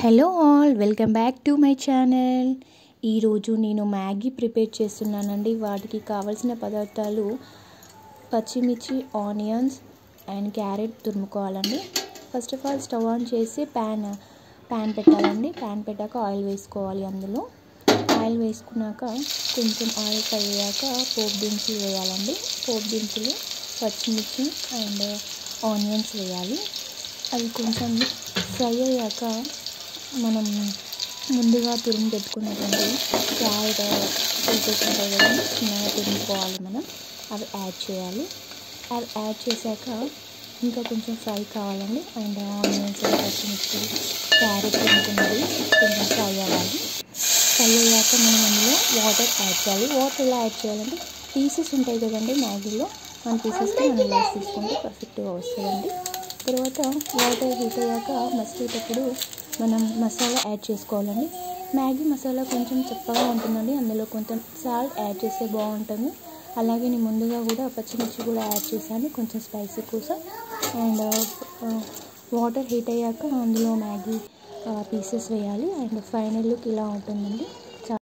Hello all, welcome back to my channel. ఈరోజు నేను Maggi prepare చేస్తున్నానండి. వాటికి కావాల్సిన పదార్థాలు పచ్చిమిర్చి, ఆనియన్స్ అండ్ క్యారెట్ తురుముకోవాలండి. First of all stove on చేసి ప్యాన్ పెట్టాలండి. ప్యాన్ పెట్టాక ఆయిల్ వేసుకోవాలి. అందులో ఆయిల్ వేసుకున్నాక కొంచెం ఆయిల్ ఫ్రై అయ్యాక పోపు దినుసులు వేయాలండి. పోపు దినుసులు, పచ్చిమిర్చి అండ్ ఆనియన్స్ వేయాలి. అవి కొంచెం ఫ్రై అయ్యాక మనం ముందుగా తురుము పెట్టుకున్నటువంటి క్యారెట్ పీసెస్ ఉంటాయి కదండి, చిన్నగా తురుముకోవాలి. మనం అవి యాడ్ చేయాలి. అవి యాడ్ చేశాక ఇంకా కొంచెం ఫ్రై కావాలండి. అండ్ ఆనియన్స్, పచ్చిమిర్చి, క్యారెట్ తురుముకున్నది కొంచెం ఫ్రై అవ్వాలి. ఫ్రై అయ్యాక మనం అందులో వాటర్ యాడ్ చేయాలి. వాటర్ ఎలా యాడ్ చేయాలంటే పీసెస్ ఉంటాయి కదండి మ్యాగీలో, మన పీసెస్కి మనం గ్లాస్ తీసుకుంటే పర్ఫెక్ట్గా వస్తుందండి. తర్వాత వాటర్ హీట్ అయ్యాక మసిలేటప్పుడు మనం మసాలా యాడ్ చేసుకోవాలండి. మ్యాగీ మసాలా కొంచెం చప్పగా ఉంటుందండి, అందులో కొంచెం సాల్ట్ యాడ్ చేస్తే బాగుంటుంది. అలాగే నేను ముందుగా కూడా పచ్చిమిర్చి కూడా యాడ్ చేశాను కొంచెం స్పైసీ కోసం. అండ్ వాటర్ హీట్ అయ్యాక అందులో మ్యాగీ పీసెస్ వేయాలి. అండ్ ఫైనల్ లుక్ ఇలా ఉంటుందండి.